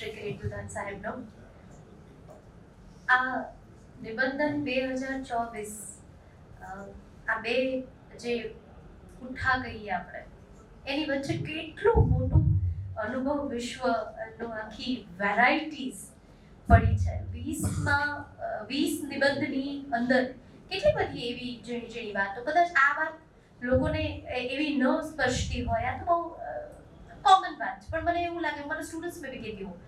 શ્રી કિરીટદાન સાહેબનો. આ નિબંધન 2024 આ બે જે ઉઠા કહીએ આપણે એની વચ્ચે કેટલું મોટું અનુભવ વિશ્વનું આખી વેરાયટીઝ પડી છે. 20 નિબંધની અંદર કેટલી બધી એવી ઝીણી ઝીણી વાતો, કદાચ આ વાત લોકોને એવી ન સ્પર્શતી હોય, આ તો બહુ કોમન વાત છે, પણ મને એવું લાગે, મને સ્ટુડન્ટ્સ મેં બી કહેતી હોઉં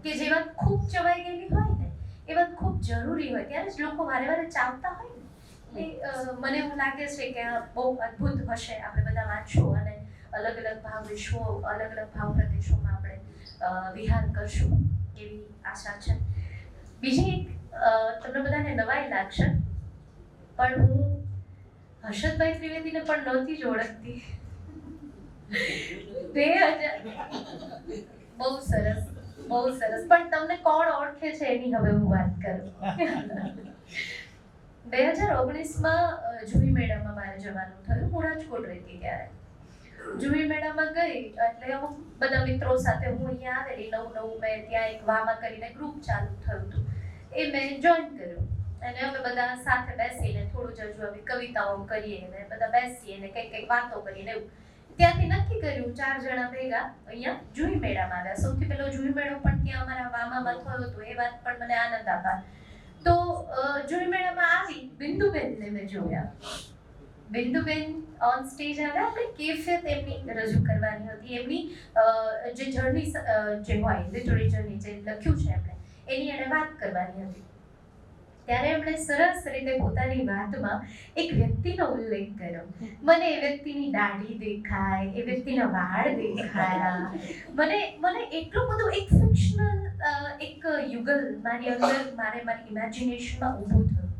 કે જે વાત ખૂબ ચવાઈ ગયેલી હોય ને એ વાત ખૂબ જરૂરી હોય, ત્યારે જ લોકો વારે વારે ચાવતા હોય ને. મને એવું લાગે છે કે આ બહુ અદ્ભુત હશે. આપણે બધા વાંચશું અને અલગ અલગ ભાવ વિશ્વો, અલગ અલગ ભાવ પ્રદેશોમાં આપણે વિહાર કરશું એવી આશા છે. બીજી એક તમને બધાને નવાઈ લાગશે, પણ હું હર્ષદભાઈ ત્રિવેદીને પણ નહોતી જ ઓળખતી. 2000 બહુ સરસ, બહુ સરસ. પણ તમને કોણ ઓળખે છે એની હવે હું વાત કરું. 2019માં જુહી મેળામાં મારે જવાનું થયું. હું રાજકોટ રહેતી ત્યારે. જુહી મેળામાં ગઈ એટલે અમુક બધા મિત્રો સાથે હું અહીંયા આવેલી. નવું મેં ત્યાં એક વામા કરીને ગ્રુપ ચાલુ થયું હતું, એ મેં જોઈન કર્યું અને અમે બધા સાથે બેસીને થોડું જજુ આવી કવિતાઓ કરીએ ને બધા બેસીએ ને કંઈક વાતો કરીએ ને એવું. ત્યાંથી નક્કી કર્યું 4 જણા ભેગા અહીંયા જુહી મેળામાં આવ્યા. સૌથી પહેલો જુહી મેળો પણ ત્યાં અમારા વામામાં થયો હતો, એ વાત પણ મને આનંદ આપ્યો. તો જુહી મેળામાં આવી બિંદુબેનને મેં જોયા. બિંદુબેન ઓન સ્ટેજ આવ્યા. આપણે કેફિયત એમની રજૂ કરવાની હતી. એમની જે જર્ની જે હોય, લિટરરી જર્ની જે લખ્યું છે એમણે, એની એને વાત કરવાની હતી. ત્યારે એમણે સરસ રીતે પોતાની વાતમાં એક વ્યક્તિનો ઉલ્લેખ કર્યો. મને એ વ્યક્તિની દાઢી દેખાય, એ વ્યક્તિના વાળ દેખાયા. મને એટલું બધું એક ફિક્શનલ એક યુગલ મારી અંદર મારી ઇમેજિનેશનમાં ઊભું થયું.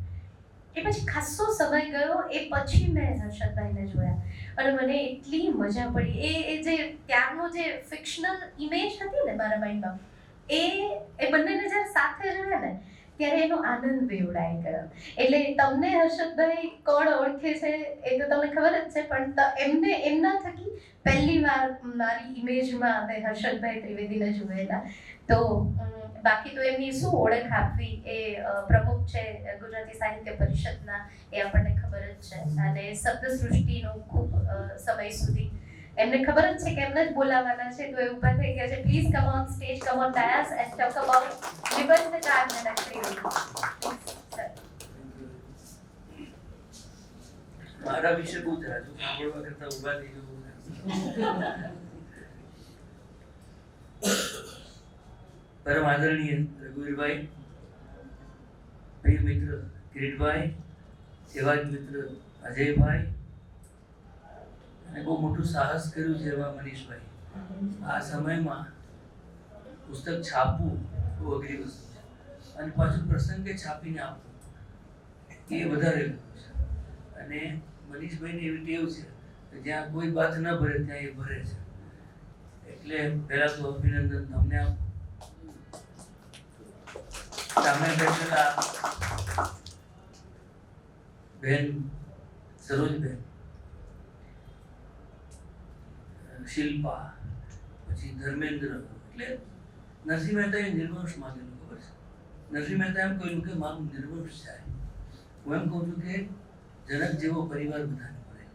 એ પછી ખાસો સમય ગયો. એ પછી મેં હર્ષદભાઈને જોયા અને મને એટલી મજા પડી. એ જે ત્યારનો જે ફિક્શનલ ઇમેજ હતી ને મારા માઇન્ડમાં, એ બંનેને જ્યારે સાથે જોયા ને ત્યારે એનો આનંદ વેવડાઈ ગયો. એટલે તમને હર્ષદભાઈ કોણ ઓળખે છે એ તો તમને ખબર જ છે, પણ એમના થકી પહેલી વાર મારી ઇમેજમાં મેં હર્ષદભાઈ ત્રિવેદીને જોયેલા. તો બાકી તો એમની શું ઓળખ આપવી, એ પ્રમુખ છે ગુજરાતી સાહિત્ય પરિષદના, એ આપણને ખબર જ છે. અને શબ્દ સૃષ્ટિનો ખૂબ સમય સુધી એમને ખબર જ છે કે એમને જ બોલાવવાના છે, તો એ ઊભા થઈ ગયા છે. Please come on stage, come on dais and talk about નિબંધ 4 મિનિટ. મારા વિશે બહુ જરાજુ સાંભળવા કરતા ઊભા થઈ જવું. પરમ આદરણીય રઘુવીરભાઈ, પ્રિય મિત્ર કિરીટભાઈ, એવા જ મિત્ર અજયભાઈ, અને બહુ મોટું સાહસ કર્યું છે એવા મનીષભાઈ. આ સમયમાં પુસ્તક છાપવું બહુ અઘરી વસ્તુ છે, અને પાછું પ્રસંગે છાપીને આપવું એ વધારે અઘરું છે. અને મનીષભાઈની એવી ટેવ છે કે જ્યાં કોઈ બાત ન ભરે ત્યાં એ ભરે છે. એટલે પહેલા તો અભિનંદન તમને આપું. સામે બેઠેલા બેન સરોજબેન, શિલ્પા, પછી ધર્મેન્દ્ર, એટલે નરસિંહ મહેતાએ નિર્વંશ માંગેલું ખબર છે. નરસિંહ મહેતા એમ કહ્યું કે મારું નિર્વંશ થાય. હું એમ કહું છું કે જનક જેવો પરિવાર બધાને મળે.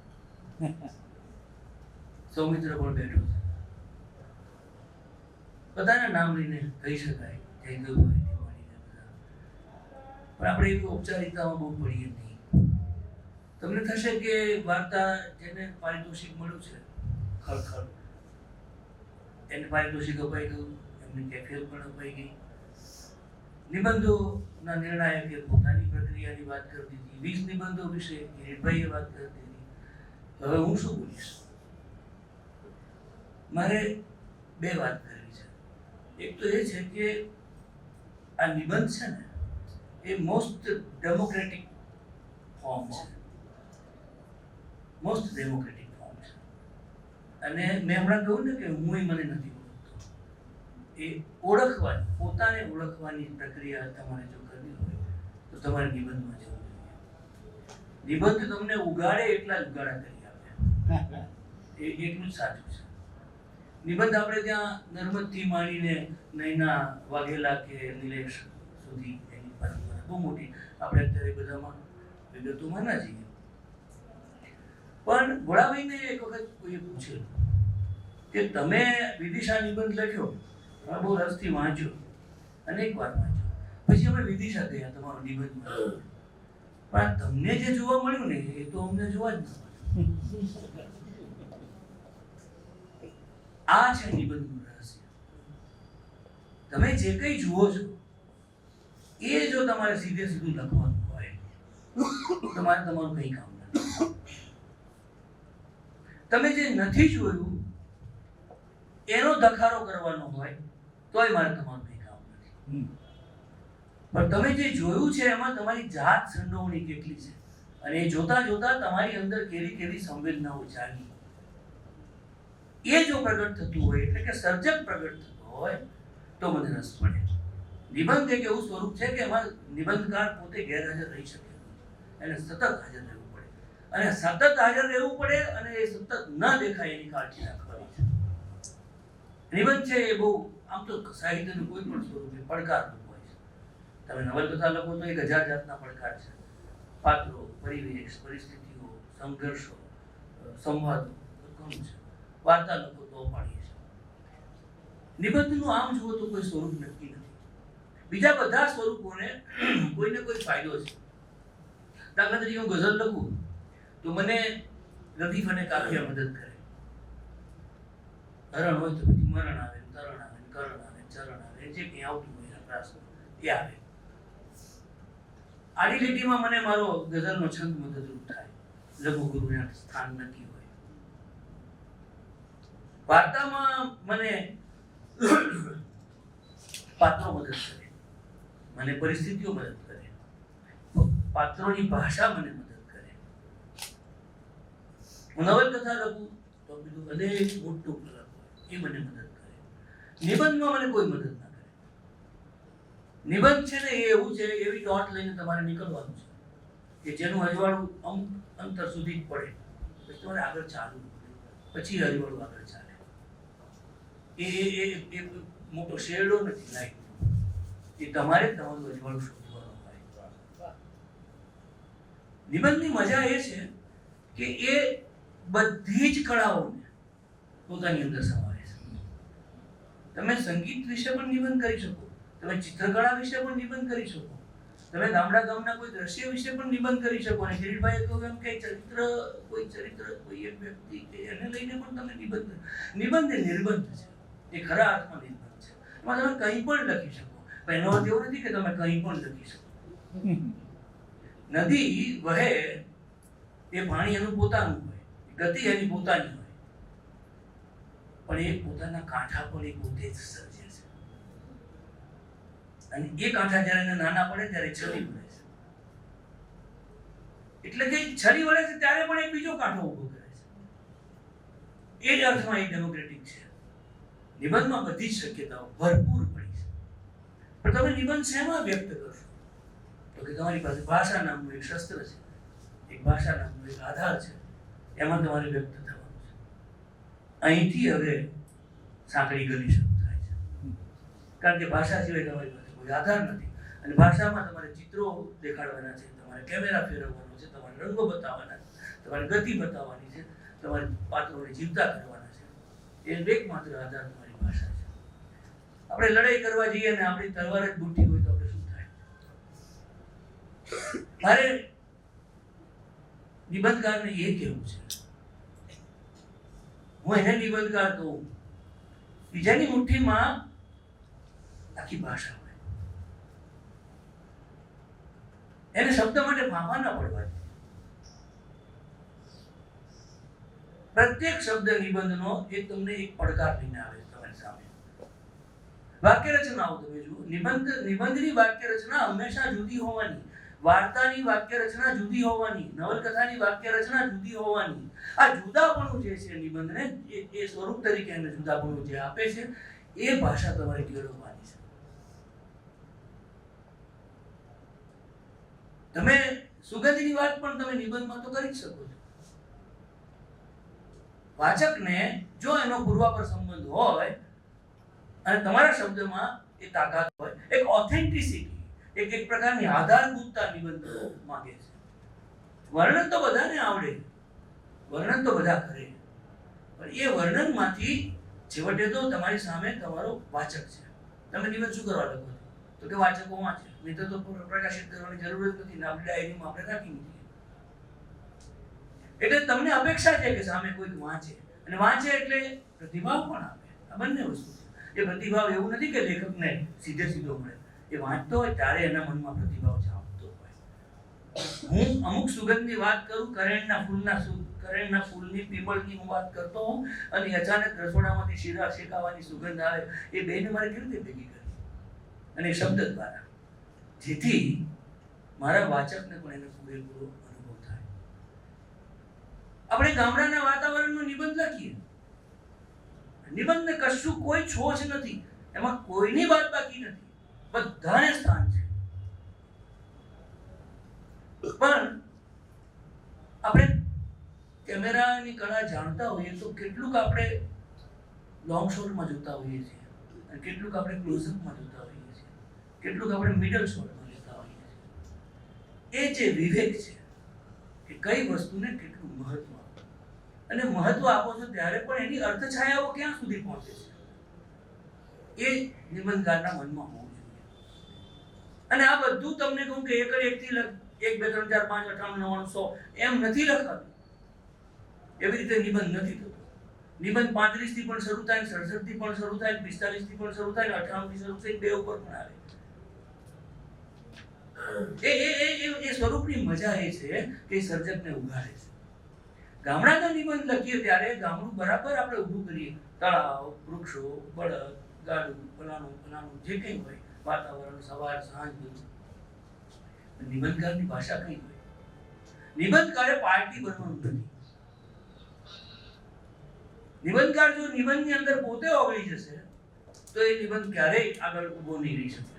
સૌમિત્ર પણ બેઠો છે. બધાના નામ લઈને કહી શકાય, જયદેવભાઈ, પણ આપણે એવી ઔપચારિકતામાં બહુ પડીએ નહીં. તમને થશે કે વાર્તા જેને પારિતોષિક મળ્યું છે, ખળખળ, એને પારિતોષિક અપાઈ ગયું, એમની કેફિયત પણ અપાઈ ગઈ. નિબંધોના નિર્ણાયકે પોતાની પ્રક્રિયાની વાત કરી દીધી. 20 નિબંધો વિશે કિરીટભાઈએ વાત કરી દીધી. હવે હું શું બોલીશ? મારે 2 વાત કરવી છે. એક તો એ છે કે આ નિબંધ છે ને, એ મોસ્ટ ડેમોક્રેટિક ફોર્મ છે. મોસ્ટ ડેમોક્રેટિક ફોર્મ છે. અને મેં હમણાં કહ્યું ને કે હું મને નથી ઓળખતો. એ ઓળખવાની, પોતાને ઓળખવાની પ્રક્રિયા તમારે જો કરવી હોય તો તમારે નિબંધમાં જવું જોઈએ. નિબંધ તમને ઉગાડે એટલા જ ઉગાડા કરી આપે, એ એટલું જ સાચું છે. નિબંધ આપણે ત્યાં નર્મદથી માંડીને નૈના વાઘેલા કે નિલેશ સુધી એની પરંપરા બહુ મોટી, આપણે અત્યારે બધામાં વિગતોમાં ના જઈએ. પણ ભોળાભાઈને એક વખત કોઈએ પૂછેલું કે તમે વિદિશા નિબંધ લખ્યો, અમે બહુ રસથી વાંચ્યો, અનેક વાર વાંચ્યો, પછી અમે વિદિશા ગયા તમારો નિબંધ વાંચ્યો, પણ તમને જે જોવા મળ્યું ને એ તો અમને જોવા જ ન મળ્યું. આ છે નિબંધનું રહસ્ય. તમે જે કંઈ જુઓ છો એ જો તમારે સીધે સીધું લખવાનું હોય તમારે તમારું કંઈ કામ નથી. તમે જે નથી જોયું એનો દખારો કરવાનો હોય તોય મારે તમારું કંઈ કામ નથી. પણ તમે જે જોયું છે એમાં તમારી જાત સંડોવણી કેટલી છે, અને એ જોતા જોતા તમારી અંદર કેવી કેવી સંવેદનાઓ જાગી, એ જો પ્રગટ થતું હોય, એટલે કે સર્જક પ્રગટ થતો હોય તો મને રસ પડે. નિબંધ એક એવું સ્વરૂપ છે કે એમાં નિબંધકાર પોતે ગેરહાજર રહી શકે, એને સતત હાજર રહેવું પડે, અને સતત હાજર રહેવું પડે, અને એ સતત ન દેખાય એની કાળજી રાખવાની છે. નિબંધ છે એ બહુ, આમ તો સાહિત્યનું કોઈ પણ સ્વરૂપે પડકારરૂપ હોય છે. તમે નવલકથા લખો તો 1000 જાતના પડકાર છે, પાત્રો, પરિવેશ, પરિસ્થિતિઓ, સંઘર્ષો, સંવાદો, ઘણું છે. વાર્તા લખો તો પાડીએ છે. નિબંધનું આમ જુઓ તો કોઈ સ્વરૂપ નક્કી નથી. બીજા બધા સ્વરૂપોને કોઈને કોઈ ફાયદો છે. દાખલા તરીકે હું ગઝલ લખું તો મને લતીફ અને કાફિયા મદદ કરે. હરણ હોય તો પછી મરણ આવે, તરણ આવે, કરણ આવે, ચરણ આવે, જે કંઈ આવતું હોય એના પ્રાસ એ આવે. આડી લીટીમાં મને મારો ગઝલનો છંદ મદદરૂપ થાય, લઘુ ગુરુના સ્થાન નક્કી હોય. વાર્તામાં મને પાત્રો મદદ કરે, મને પરિસ્થિતિઓ મદદ કરે, પાત્રોની ભાષા મને મદદ કરે. હું નવલકથા લખું તો બીજું અનેક મોટું કલર હોય, એ મને મદદ કરે. નિબંધમાં મને કોઈ મદદ ના કરે. નિબંધ છે ને એ એવું છે, એવી ડોટ લઈને તમારે નીકળવાનું છે કે જેનું અજવાળું અમુક અંતર સુધી જ પડે, પછી તમારે આગળ ચાલવું, પછી અજવાળું આગળ ચાલે. એ મોટો શેરડો નથી લાઈટ, એ તમારે તમારું અજવાળું શોધવાનું હોય. નિબંધની મજા એ છે કે એ બધી જ કળાઓને પોતાની અંદર સમાવે છે. તમે સંગીત વિશે પણ નિબંધ કરી શકો, તમે ચિત્રકળા વિશે પણ નિબંધ કરી શકો, તમે ગામડા ગામના કોઈ દ્રશ્ય વિશે પણ નિબંધ કરી શકો. અને કિરીટભાઈએ કહ્યું એમ કે ચરિત્ર કોઈ એક વ્યક્તિ કે એને લઈને પણ તમે નિબંધ એ નિર્બંધ છે, એ ખરા અર્થમાં નિર્બંધ છે. એમાં તમે કંઈ પણ લખી શકો, પણ એનો અર્થ એવો નથી કે તમે કંઈ પણ લખી શકો. નદી વહે એ પાણી એનું પોતાનું હોય, ગતિ એની પોતાની હોય, પણ એ પોતાના કાંઠા પર એ પોતે જ સર્જે છે. અને એ કાંઠા જ્યારે એને નાના પડે ત્યારે છરી વળે છે. એટલે કે છરી વળે છે ત્યારે પણ એક બીજો કાંઠો ઊભો કરે છે. એ જ અર્થમાં એ ડેમોક્રેટિક છે. નિબંધમાં બધી જ શક્યતાઓ ભરપૂર પડી છે. પણ તમે નિબંધ શેમાં વ્યક્ત કરશો? તો કે તમારી પાસે ભાષા નામનું એક શસ્ત્ર છે, એક ભાષા નામનો એક આધાર છે, એમાં તમારે વ્યક્ત થવાનું છે. અહીંથી હવે સાંકળી ગલી શરૂ થાય છે, કારણ કે ભાષા સિવાય તમારી પાસે કોઈ આધાર નથી. અને ભાષામાં તમારે ચિત્રો દેખાડવાના છે, તમારે કેમેરા ફેરવવાનો છે, તમારે રંગો બતાવવાના છે, તમારે ગતિ બતાવવાની છે, તમારે પાત્રોને જીવતા કરવાના છે. એ એકમાત્ર આધાર તમારી ભાષા છે. આપણે લડાઈ કરવા જઈએ અને આપણી તલવાર જ બુઠી હોય તો આપણે શું થાય? મારે નિબંધકારને એ કહેવું છે, હું એને નિબંધકાર કહું, બીજાની મુઠ્ઠીમાં આખી ભાષા હોય, એને શબ્દ માટે ફાંફા ના પડવા દે. પ્રત્યેક શબ્દ નિબંધનો એ તમને એક પડકાર લઈને આવે તમારી સામે. વાક્ય રચનાઓ તમે જુઓ, નિબંધની વાક્ય રચના હંમેશા જુદી હોવાની, વાર્તાની વાક્ય રચના જુદી હોવાની, નવલકથાની વાક્ય રચના જુદી હોવાની. આ જુદાપણું જે છે નિબંધને, એ સ્વરૂપ તરીકે એને જુદાપણું જે આપે છે, એ ભાષા તમારે કેળવવાની છે. તમે સુગંધની વાત પણ તમે નિબંધમાં તો કરી જ શકો છો. વાચકને જો એનો પૂર્વાપર સંબંધ હોય અને તમારા શબ્દમાં એ તાકાત હોય, એક ઓથેન્ટિસિટી, એક પ્રકારની આધારભૂતતા નિબંધ માંગે છે. વર્ણન તો બધાને આવડે, વર્ણન તો બધા કરે, પણ એ વર્ણનમાંથી છેવટે તો તમારી સામે તમારો વાચક છે. તમે નિબંધ શું કરવા લખો છો? તો કે વાચકો વાંચે, નહીં તો પ્રકાશિત કરવાની જરૂર જ નથી ને આપણે ડાયરીમાં આપણે રાખી મૂકીએ. એટલે તમને અપેક્ષા છે કે સામે કોઈક વાંચે, અને વાંચે એટલે પ્રતિભાવ પણ આપે. આ બંને વસ્તુ છે. એ પ્રતિભાવ એવું નથી કે લેખકને સીધે સીધો મળે. એ વાંચતો હોય ત્યારે એના મનમાં પ્રતિભાવ જાગતો હોય. હું અમુક સુગંધની વાત કરું, કરેણના ફૂલની, પીપળની હું વાત કરતો હોઉં, અને અચાનક રસોડામાંથી શીરા શેકાવાની સુગંધ આવે, એ બેને મારે કેવી રીતે ભેગી કરી? અને શબ્દ દ્વારા, જેથી મારા વાચકને પણ એને પૂરેપૂરો અનુભવ થાય. આપણે ગામડાના વાતાવરણનો નિબંધ લખીએ, નિબંધને કશું કોઈ છોછ નથી, એમાં કોઈની વાત બાકી નથી, બધાને સ્થાન છે. પણ આપણે કેમેરાની કળા જાણતા હોઈએ તો કેટલુંક આપણે લોંગ શોટમાં જોતા હોઈએ છીએ, અને કેટલુંક આપણે ક્લોઝઅપમાં જોતા હોઈએ છીએ, કેટલુંક આપણે મિડલ શોટમાં જોતા હોઈએ છીએ. એ જે વિવેક છે કે કઈ વસ્તુને કેટલું મહત્વ આપવું, અને મહત્વ આપો છો ત્યારે પણ એની અર્થછાયાઓ ક્યાં સુધી પહોંચે છે, એ નિબંધકારના મનમાં હોવું જોઈએ. અને આ બધું તમને કહું કે એક થી 1, 2, 3, 4, 5, 58, 99, 100 એમ નથી લખાતું. એવી રીતે નિબંધ નથી થતો. નિબંધ 35 થી પણ શરૂ થાય, 67 થી પણ શરૂ થાય, 45 થી પણ શરૂ થાય, 58 થી શરૂ થાય, 2 ઉપર પણ આવે. એ સ્વરૂપની મજા એ છે કે સર્જકને ઉગાડે છે. ગામડાનો નિબંધ લખીએ ત્યારે ગામડું બરાબર આપણે ઊભું કરીએ, તળાવ, વૃક્ષો, બળદ, ગાડું, ફલાણું જે કંઈ હોય, વાતાવરણ, સવાર સાંજ બધું. નિબંધકારની ભાષા કઈ હોય? નિબંધકારે પાર્ટી બનવાનું નથી. નિબંધકાર જો નિબંધની અંદર પોતે ઓગળી જશે તો એ નિબંધ ક્યારેય આગળ ઊભો નહીં રહી શકે.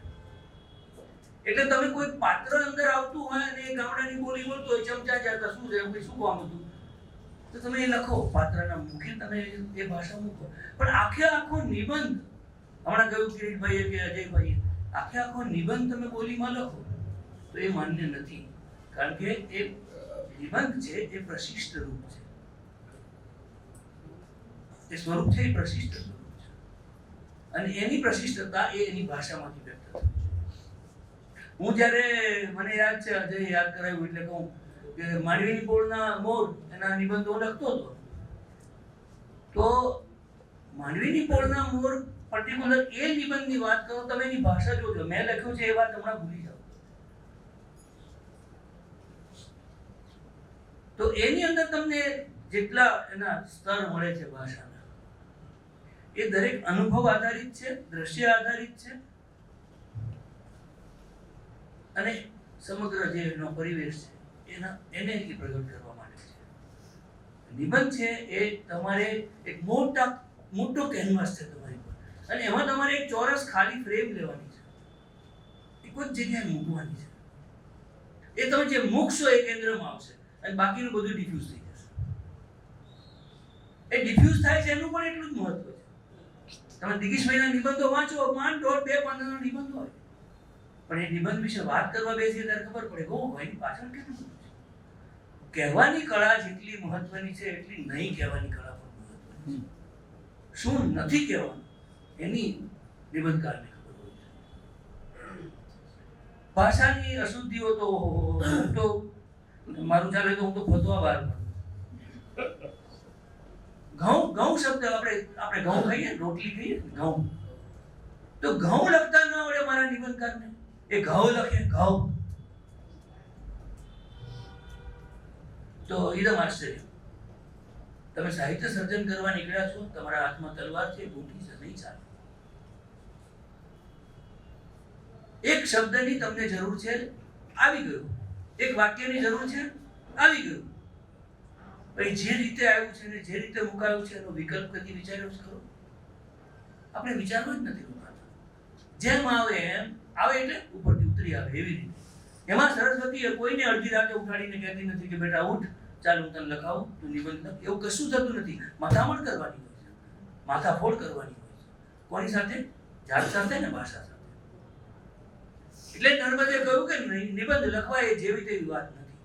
એટલે તમે કોઈ પાત્ર અંદર આવતું હોય અને એ ગામડાની બોલી બોલતો હોય, ચમચા જતા શું છે, શું કામ હતું, તો તમે એ લખો, પાત્રના મુખે તમે એ ભાષા મૂકો. પણ આખો નિબંધ, હમણાં કહ્યું કિરીટભાઈએ કે અજયભાઈએ, આખો નિબંધ તમે બોલીમાં લખો તો એ માન્ય નથી. કારણ કે એ નિબંધ છે એ પ્રશિષ્ટ રૂપ છે, એ સ્વરૂપ છે એ પ્રશિષ્ટ સ્વરૂપ છે, અને એની પ્રશિષ્ટતા એ એની ભાષામાંથી વ્યક્ત થવી જોઈએ. હું જ્યારે, મને યાદ છે, અજય યાદ કરાવ્યું એટલે કહું કે માંડવીની પોળના મોર એના નિબંધો લખતો હતો, તો માંડવીની પોળના મોર પર્ટિક્યુલર એ નિબંધની વાત કરો, તમે એની ભાષા જોજો. મેં લખ્યું છે એ વાત હમણાં ભૂલી જાઓ. તો એની અંદર તમને જેટલા એના સ્તર મળે છે ભાષાના, એ દરેક અનુભવ આધારિત છે, દ્રશ્ય આધારિત છે, અને સમગ્ર જે એનો પરિવેશ છે એને પ્રગટ કરવા માટે છે. નિબંધ છે એ તમારે એક મોટો કેનવાસ છે તમારી પર, અને એમાં તમારે એક ચોરસ ખાલી ફ્રેમ લેવાની છે, એ કોઈ જગ્યાએ મૂકવાની છે. એ તમે જે મૂકશો એ કેન્દ્રમાં આવશે, અને બાકીનું બધું ડિફ્યુઝ થઈ જશે. એ ડિફ્યુઝ થાય છે એનું પણ એટલું જ મહત્વ છે. તમે દિગીશભાઈના નિબંધો વાંચો, 1.5 પાનાનો નિબંધ હોય, પણ એ નિબંધ વિશે વાત કરવા બેસીએ ત્યારે ખબર પડે કે ઓહ, એની પાછળ કેટલું બધું છે. કહેવાની કળા જેટલી મહત્વની છે એટલી નહીં કહેવાની કળા પણ મહત્વની છે. શું નથી કહેવાનું એની નિબંધકારને ખબર હોય છે. ભાષાની અશુદ્ધિઓ તો હું તો મારું ચાલે તો હું તો ફતવા બહાર પાડું. ઘઉં શબ્દ આપણે ઘઉં ખાઈએ, રોટલી ખાઈએ, ઘઉં, તો ઘઉં લખતા ન આવડે મારા નિબંધકારને, એ ઘઉં લખે, ઘઉં, તો ઈદમ આશ્ચર્ય. તમે સાહિત્ય સર્જન કરવા નીકળ્યા છો, તમારા હાથમાં તલવાર છે, બુટી છે, નહીં ચાલે. એક શબ્દની તમને જરૂર છે, આવી ગયું. એક વાક્યની જરૂર છે, આવી ગયું. પછી જે રીતે આવ્યું છે ને જે રીતે મુકાયું છે એનો વિકલ્પ કદી વિચાર્યો જ ખરો? આપણે વિચારવું જ નથી મુકાતા. જેમ આવે એમ આવે, એટલે ઉપરથી ઉતરી આવે એવી રીતે. એમાં સરસ્વતીએ કોઈને અડધી રાતે ઉઠાડીને કહેતી નથી કે બેટા ઉઠ, ચાલ હું તને લખાવું, તું નિબંધ લખ. એવું કશું થતું નથી. માથામણ કરવાની હોય છે, માથાફોડ કરવાની હોય છે. કોની સાથે? જાત સાથે ને ભાષા સાથે. એટલે નર્મદે કહ્યું કે નિબંધ લખવા એ જેવી તેવી વાત નથી.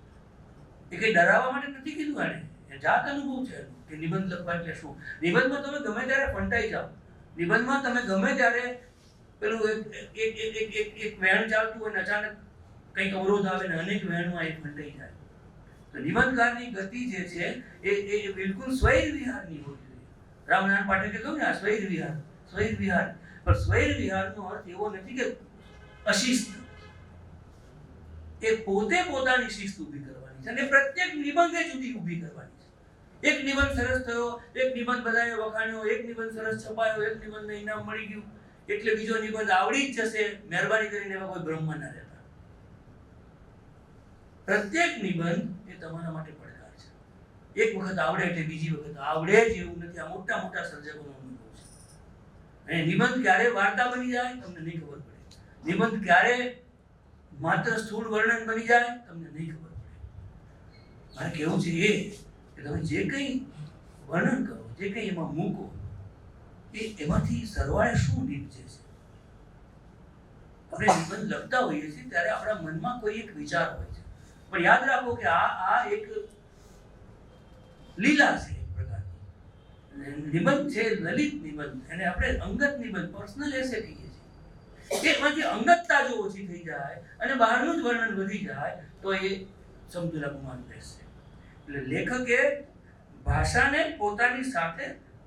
એ કઈ ડરાવવા માટે નથી કીધું આને. એ જાત અનુભવ છે કે નિબંધ લખવા એટલે શું. નિબંધમાં તમે ગમે ત્યારે ફંટાઈ જાઓ. નિબંધમાં તમે ગમે ત્યારે પેલું એક વહેણ ચાલતું હોય ને અચાનક કંઈક અવરોધ આવે ને અનેક વહેણમાં એ ફંટાઈ જાય. તો નિબંધકારની ગતિ જે છે એ બિલકુલ સ્વૈર વિહારની હોવી જોઈએ. રામનારાયણ પાઠકે કહ્યું ને આ સ્વૈર વિહાર, સ્વૈર વિહાર. પણ સ્વૈર વિહારનો અર્થ એવો નથી કે અશિસ્ત. એ પોતે પોતાની શિસ્ત ઊભી કરવાની છે અને પ્રત્યેક નિબંધે જુદી ઊભી કરવાની છે. એક નિબંધ સરસ થયો, એક નિબંધ બધાએ વખાણ્યો, એક નિબંધ સરસ છપાયો, એક નિબંધને ઇનામ મળી ગયું એટલે બીજો નિબંધ આવડી જ જશે. મહેરબાની કરીને એવા કોઈ બ્રહ્મ ના રહેતા. પ્રત્યેક નિબંધ એ તમારા માટે પડકાર છે. એક વખત આવડે એટલે બીજી વખત આવડે જ એવું નથી. આ મોટા મોટા સર્જકોનો અનુભવ છે. અને નિબંધ ક્યારે વાર્તા બની જાય તમને નહીં ખબર પડે. નિબંધ ક્યારે માત્ર સ્થૂળ વર્ણન બની જાય તમને નહીં ખબર પડે. મારે કહેવું છે એ કે તમે જે કંઈ વર્ણન કરો, જે કંઈ એમાં મૂકો, એમાંથી સરવાળે શું નીપજે છે. આપણે નિબંધ લખતા હોઈએ છીએ ત્યારે આપણા મનમાં કોઈ એક વિચાર હોય છે. પણ યાદ રાખો કે આ એક લીલા છે, એક પ્રકારની નિબંધ છે, લલિત નિબંધ. એને આપણે અંગત નિબંધ, પર્સનલ એસે કહીએ છીએ. એમાંથી અંગતતા જો ઓછી થઈ જાય અને બહારનું જ વર્ણન વધી જાય તો એ સમતુલા ગુમાન બેસશે. એટલે લેખકે ભાષાને પોતાની સાથે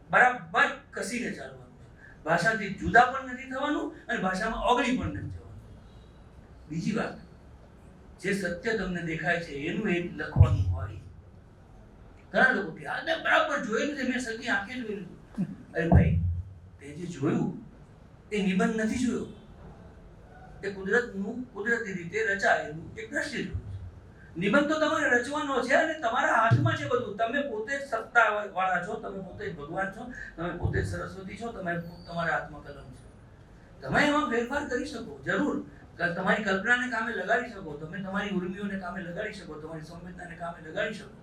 બરાબર કસીને ચાલવાનું છે. ભાષાથી જુદા પણ નથી થવાનું અને ભાષામાં ઓગળી પણ નથી જવાનું. બીજી વાત, જે સત્ય તમને દેખાય છે એનું એક લખવાનું હોય. ઘણા લોકો કે આ બરાબર જોયેલું છે, મેં સગી આંખે જોયેલું. અરે ભાઈ, તે જે જોયું એ નિબંધ નથી જોયો. એ કુદરતી રીતે રચાયેલું એક દ્રશ્ય જોયું છે. નિબંધ તો તમારે રચવાનો છે અને તમારા હાથમાં છે બધું. તમે પોતે જ સત્તા વાળા છો, તમે પોતે જ ભગવાન છો, તમે પોતે જ સરસ્વતી છો, તમારા હાથમાં કલમ છે. તમે એમાં ફેરફાર કરી શકો જરૂર. તમારી કલ્પનાને કામે લગાડી શકો, તમે તમારી ઉર્મિઓને કામે લગાડી શકો, તમારી સંવેદનાને કામે લગાડી શકો.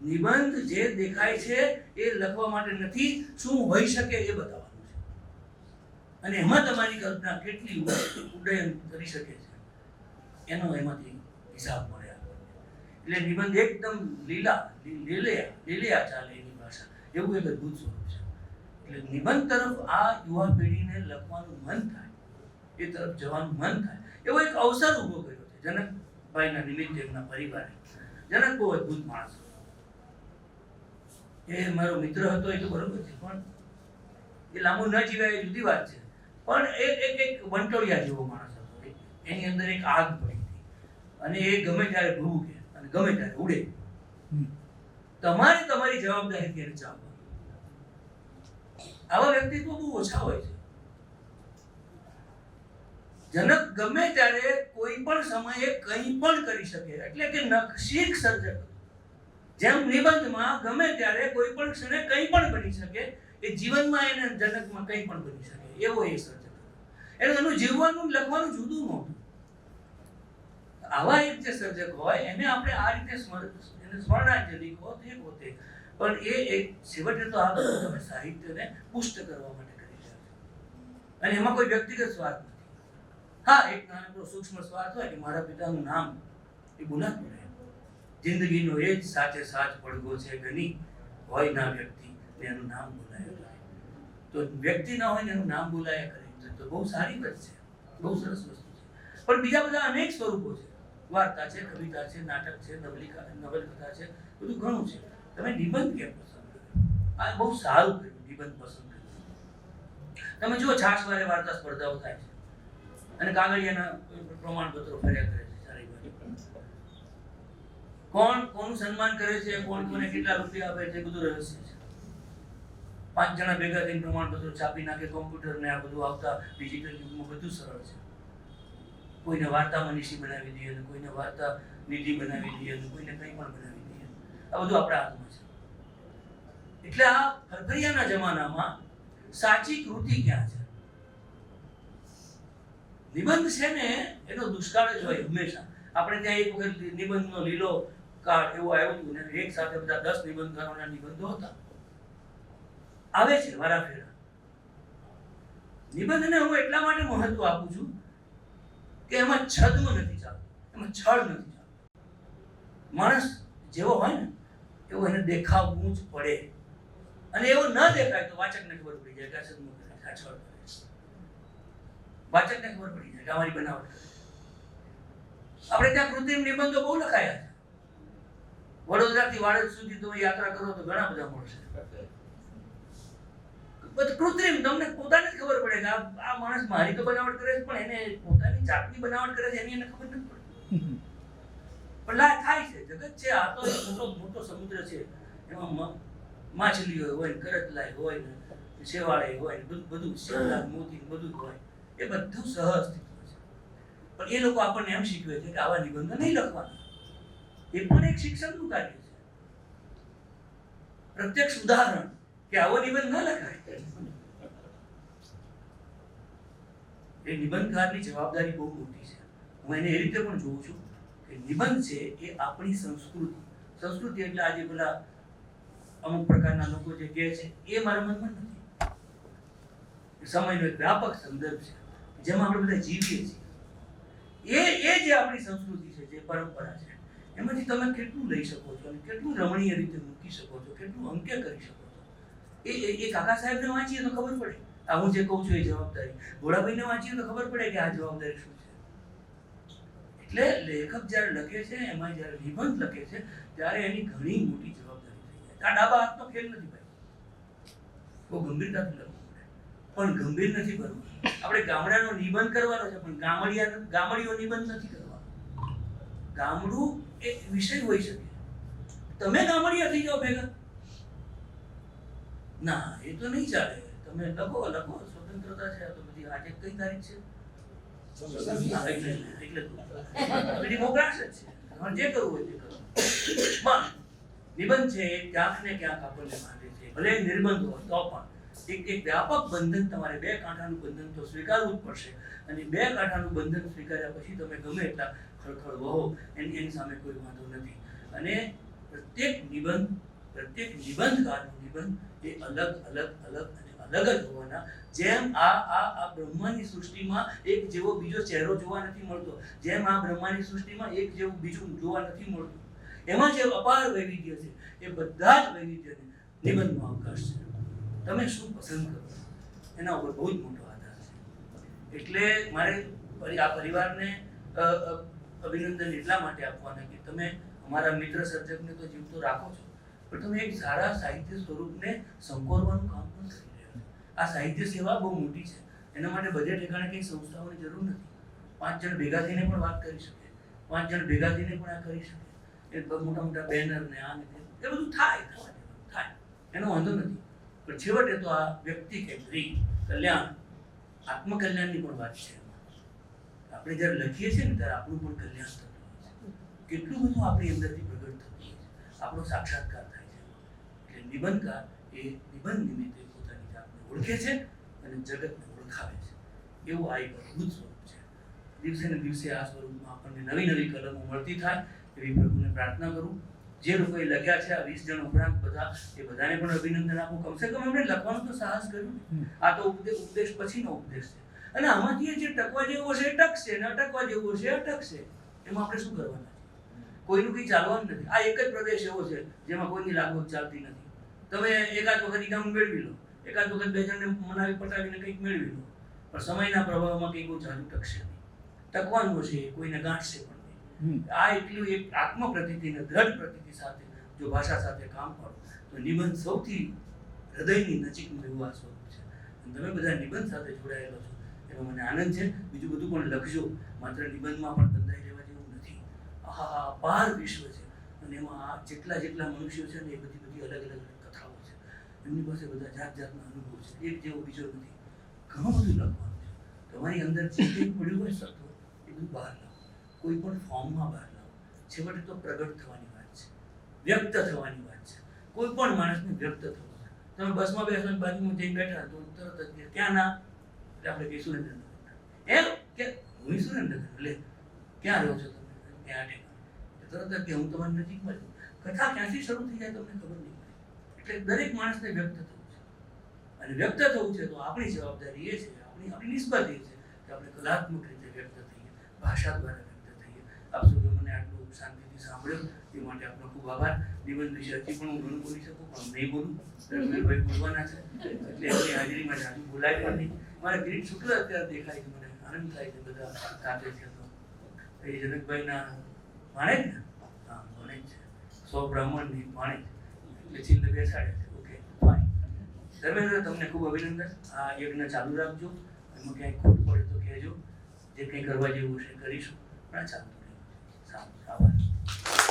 નિબંધ જે દેખાય છે એ લખવા માટે નથી, શું હોઈ શકે એ બતાવવાનું છે. અને એમાં તમારી કલ્પના કેટલી ઉડ્ડયન કરી શકે છે એનો એમાંથી હિસાબ મળે આપણને. એટલે નિબંધ એકદમ લીલિયા ચાલે એની ભાષા, એવું એક અદભુત સ્વરૂપ છે. એટલે નિબંધ તરફ આ યુવા પેઢીને લખવાનું મન થાય, એ તરફ જવાનું મન થાય એવો એક અવસર ઊભો કર્યો છે જનકભાઈના નિમિત્તે એમના પરિવારે. જનક બહુ અદભુત માણસ હતો. એ મારો મિત્ર હતો એ તો બરોબર છે, પણ એ લાંબુ ન જીવાય એ જુદી વાત છે. પણ એક વંટોળિયા જેવો માણસ હતો. એની અંદર એક આગ પડી હતી અને એ ગમે ત્યારે ભૂકે અને ગમે ત્યારે ઉડે. તમારે તમારી જવાબદારી ત્યારે ચાલવાની. આવા વ્યક્તિત્વ બહુ ઓછા હોય છે. જનક ગમે ત્યારે કોઈ પણ સમયે કંઈ પણ કરી શકે, એટલે કે નખશીક સર્જક. જેમ નિબંધમાં ગમે ત્યારે કોઈ પણ ક્ષણે કંઈ પણ બની શકે, એ જીવનમાં એને જનકમાં કંઈ પણ બની શકે એવો એ સર્જક. એનું જીવવાનું લખવાનું જુદું નહોતું. આવા એક જે સર્જક હોય એને આપણે આ રીતે સ્મરણાંજલિ કહો તે પોતે. પણ એ એક છેવટે તો આ બધું તમે સાહિત્યને પુષ્ટ કરવા માટે કરી રહ્યા છો અને એમાં કોઈ વ્યક્તિગત સ્વાર્થ નથી. હા, એક નાનકડો સૂક્ષ્મ સ્વાર્થ હોય કે મારા પિતાનું નામ એ બોલાતું રહે. જિંદગીનો એ જ સાચે સાચ પડઘો છે ગની, હોય ના વ્યક્તિ ને એનું નામ બોલાય કરે. તો વ્યક્તિ ના હોય ને એનું નામ બોલાય કરે તો બહુ સારી વાત છે, બહુ સરસ વસ્તુ છે. પણ બીજા બધા અનેક સ્વરૂપો છે. વાર્તા છે, કવિતા છે, નાટક છે, નવલકથા છે, બધું ઘણું છે. તમે નિબંધ કેમ પસંદ કર્યો? આ બહુ સારું કર્યું, નિબંધ પસંદ કર્યું. તમે જુઓ છાશવારે વાર્તા સ્પર્ધાઓ થાય છે અને કાગળિયાના પ્રમાણપત્રો ફર્યા કરે છે ચારે બાજુ. કોણ કોનું સન્માન કરે છે, કોણ કોને કેટલા રૂપિયા આપે છે, બધું રહસ્ય છે. 5 જણા ભેગા થઈને પ્રમાણપત્રો છાપી નાખે, કોમ્પ્યુટર ને આ બધું આવતા ડિજિટલ યુગમાં બધું સરળ છે. કોઈને વાર્તા મનીષી બનાવી દઈએ, કોઈને વાર્તા નિધિ બનાવી દઈએ, કોઈને કંઈ પણ બનાવી દઈએ. આ બધું આપણા હાથમાં છે. એટલે આ ફરફરિયાના જમાનામાં સાચી કૃતિ ક્યાં છે? નિબંધ છે ને એનો દુષ્કાળ જ હોય હંમેશા. આપણે ત્યાં એક વખત નિબંધનો લીલો કાળ એવો આવ્યો હતો ને એક સાથે બધા 10 નિબંધકારોના નિબંધો હતા. આવે છે વારાફેરા. નિબંધને હું એટલા માટે મહત્વ આપું છું કે એમાં છદ્મ નથી ચાલતું, એમાં છળ નથી ચાલતું. માણસ જેવો હોય ને એવો એને દેખાવવું જ પડે, અને એવો ન દેખાય તો વાચકને ખબર પડી જાય કે આ છદ્મ કરે છે, આ છળ કરે છે. વાચકને ખબર પડી જાય કે અમારી બનાવટ કરે. આપણે ત્યાં કૃત્રિમ નિબંધો બહુ લખાયા છે. વડોદરાથી વાડજ સુધી તમે યાત્રા કરો તો ઘણા બધા મળશે. બધું કૃત્રિમ, તમને પોતાને જ ખબર પડે કે આ માણસ મારી તો બનાવટ કરે છે, પણ એને પોતાની જાતની બનાવટ કરે છે એની એને ખબર નથી પડતી. પણ લા થાય છે, જગત છે આ તો એક મોટો સમુદ્ર છે. એમાં માછલીઓ હોય, કરચલાઈ હોય ને શેવાળે હોય ને બધું શેવલા મોતી બધું હોય, એ બધું સહ અસ્તિત્વ છે. પણ એ લોકો આપણને એમ શીખવે છે કે આવા નિબંધો નહીં લખવાના. એ પણ એક શિક્ષણનું કાર્ય છે, પ્રત્યક્ષ ઉદાહરણ કે આવો નિબંધ ન લખાય. એ નિબંધકારની જવાબદારી બહુ મોટી છે. હું એને એ રીતે પણ જોઉં છું કે નિબંધ છે એ આપણી સંસ્કૃતિ એટલે આજે પેલા અમુક પ્રકારના લોકો જે કહે છે એ મારા મનમાં નથી. સમયનો એક વ્યાપક સંદર્ભ છે જેમાં આપણે બધા જીવીએ છીએ. એ જે આપણી સંસ્કૃતિ છે, જે પરંપરા છે, એમાંથી તમે કેટલું લઈ શકો છો અને કેટલું રમણીય રીતે મૂકી શકો છો, કેટલું અંકે કરી શકો છો. એ કાકા સાહેબને વાંચીએ તો ખબર પડે. આ હું જે કહું છું એ જવાબદારી. ભોળાભાઈને વાંચીએ તો ખબર પડે કે આ જવાબદારી શું છે. એટલે લેખક જ્યારે લખે છે, એમાં જ્યારે નિબંધ લખે છે, ત્યારે એની ઘણી મોટી જવાબદારી થઈ જાય. આ ડાબા હાથનો ખેલ નથી ભાઈ. બહુ ગંભીરતાથી લખવું પડે, પણ ગંભીર નથી બનવું. આપણે ગામડાનો નિબંધ કરવાનો છે, પણ ગામડીઓ નિબંધ નથી કરવાનો. ગામડું એક વિષય હોઈ શકે. તમે ગામડિયા થઈ જાઓ ભેગા, ના એ તો નહીં ચાલે. તમે લખો સ્વતંત્રતા છે. તો બધી આજે કઈ તારીખ છે? એટલે ડિમોક્રેસી છે, જે કરવું હોય તે કરો. પણ નિબંધ છે એ ક્યાંક ને ક્યાંક આપણને બાંધે છે. ભલે નિર્બંધ હોય તો પણ એક વ્યાપક બંધન, તમારે 2 કાંઠાનું બંધન તો સ્વીકારવું જ પડશે. અને 2 કાંઠાનું બંધન સ્વીકાર્યા પછી તમે ગમે એટલા ખળખળ વહો, એની સામે કોઈ વાંધો નથી. અને પ્રત્યેક નિબંધકારનું નિબંધ એ અલગ જ હોવાના. જેમ આ બ્રહ્માની સૃષ્ટિમાં એક જેવો બીજો ચહેરો જોવા નથી મળતો, જેમ આ બ્રહ્માની સૃષ્ટિમાં એક જેવું બીજું જોવા નથી મળતું, એમાં જે અપાર વૈવિધ્ય છે એ બધા જ વૈવિધ્યને નિબંધમાં અવકાશ છે. તમે શું પસંદ કરો એના ઉપર બહુ જ મોટો આધાર છે. એટલે મારે આ પરિવારને અભિનંદન એટલા માટે આપવાના કે તમે અમારા મિત્ર સર્જકને તો જીવતો રાખો છો, પણ તમે એક સારા સાહિત્ય સ્વરૂપને સંકોરવાનું કામ પણ કરી રહ્યા છો. આ સાહિત્ય સેવા બહુ મોટી છે. એના માટે બધે ઠેકાણે કંઈ સંસ્થાઓની જરૂર નથી. 5 જણ ભેગા થઈને પણ વાત કરી શકે, 5 જણ ભેગા થઈને પણ આ કરી શકે. એ મોટા બેનર ને આ ને એ બધું થાય, એનો વાંધો નથી. પણ છેવટે તો આ વ્યક્તિ કેન્દ્રિત કલ્યાણ, આત્મકલ્યાણની પણ વાત છે. આપણે જ્યારે લખીએ છીએ ને ત્યારે આપણું પણ કલ્યાણ થતું હોય છે. કેટલું બધું આપણી અંદરથી પ્રગટ થતું હોય છે, આપણો સાક્ષાત્કાર થાય છે. એટલે નિબંધકાર એ નિબંધ નિમિત્તે પોતાની જાતને ઓળખે છે અને જગતને ઓળખાવે છે. એવું આ એક અદ્ભુત સ્વરૂપ છે. દિવસે ને દિવસે આ સ્વરૂપમાં આપણને નવી કલમો મળતી થાય એવી પ્રભુને પ્રાર્થના કરું. જે લોકોએ લખ્યા છે આ 20 જણ ઉપરાંત બધા, એ બધાને પણ અભિનંદન આપું. કમસે કમ એમણે લખવાનું તો સાહસ કર્યું ને. આ તો ઉપદેશ પછીનો ઉપદેશ છે. અને આમાંથી જે ટકવા જેવું હશે એ ટકશે, ને અટકવા જેવું હશે એ અટકશે. એમાં આપણે શું કરવાના છે? કોઈનું કંઈ ચાલવાનું નથી. આ એક જ પ્રદેશ એવો છે જેમાં કોઈની લાગવગ ચાલતી નથી. તમે એકાદ વખત કામ મેળવી લો, એકાદ વખત 2 જણને મનાવી પટાવીને કંઈક મેળવી લો, પણ સમયના પ્રભાવમાં કંઈ બહુ જાજુ ટકશે નહીં. ટકવાનું હશે કોઈને ગાંઠશે પણ નહીં. આ એટલું એક આત્મપ્રતીતિ અને દ્રઢ પ્રતીતિ સાથે જો ભાષા સાથે કામ કરો તો નિબંધ સૌથી હૃદયની નજીકનું એવું આ સ્વરૂપ છે. અને તમે બધા નિબંધ સાથે જોડાયેલો છો એનો મને આનંદ છે. બીજું બધું પણ લખજો, માત્ર નિબંધમાં પણ બંધાઈ રહેવા જેવું નથી. આહા, અપાર વિશ્વ છે. અને એમાં જેટલા મનુષ્યો છે ને એ બધી અલગ કથાઓ છે. એમની પાસે બધા જાતના અનુભવ છે. એક જેવો બીજો નથી. ઘણું બધું લખવાનું છે. તમારી અંદર જે કંઈ પડ્યું હોય સત્વ એ બધું બહાર લાવો, કોઈ પણ ફોર્મમાં બહાર લાવો. છેવટે તો પ્રગટ થવાની વાત છે, વ્યક્ત થવાની વાત છે. કોઈ પણ માણસને વ્યક્ત થવું છે. તમે બસમાં બેસો ને બાજુમાં જઈને બેઠા તો તરત જ ક્યાં ના, એટલે આપણે કહીએ સુરેન્દ્રનગર. એમ કે હું સુરેન્દ્રનગર, એટલે ક્યાં રહો છો તમે? ત્યાં ઠેકાણે. તરત જ કે હું તમારી નજીકમાં છું. કથા ક્યાંથી શરૂ થઈ જાય તમને ખબર નહીં પડે. એટલે દરેક માણસને વ્યક્ત થવું છે, અને વ્યક્ત થવું છે તો આપણી જવાબદારી એ છે, આપણી નિસ્બત એ છે કે આપણે કલાત્મક રીતે વ્યક્ત થઈએ, ભાષા દ્વારા વ્યક્ત થઈએ. આપ સૌએ મને આટલું શાંતિથી સાંભળ્યું એ માટે આપનો ખૂબ આભાર. નિબંધ વિશે હજી પણ હું ઘણું બોલી શકું, પણ નહીં બોલું. રઘુવીરભાઈ બોલવાના છે એટલે એમની હાજરીમાં જાજુ બોલાય પણ નહીં. મારા કિરીટ શુક્લ અત્યારે દેખાય છે, મને આનંદ થાય છે બધા સાથે છે. તો એ જનકભાઈના ભાણેજ ને? હા, ભાણેજ છે. 100 બ્રાહ્મણની ભાણેજ એટલે ચિહ્ન બેસાડે છે. Okay, fine. ધર્મેન્દ્ર, તમને ખૂબ અભિનંદન. આ યજ્ઞ ચાલુ રાખજો. એમાં ક્યાંય ખોટ પડે તો કહેજો. જે કંઈ કરવા જેવું હશે કરીશું, પણ ચાલતું રહેવું. સારું, આભાર.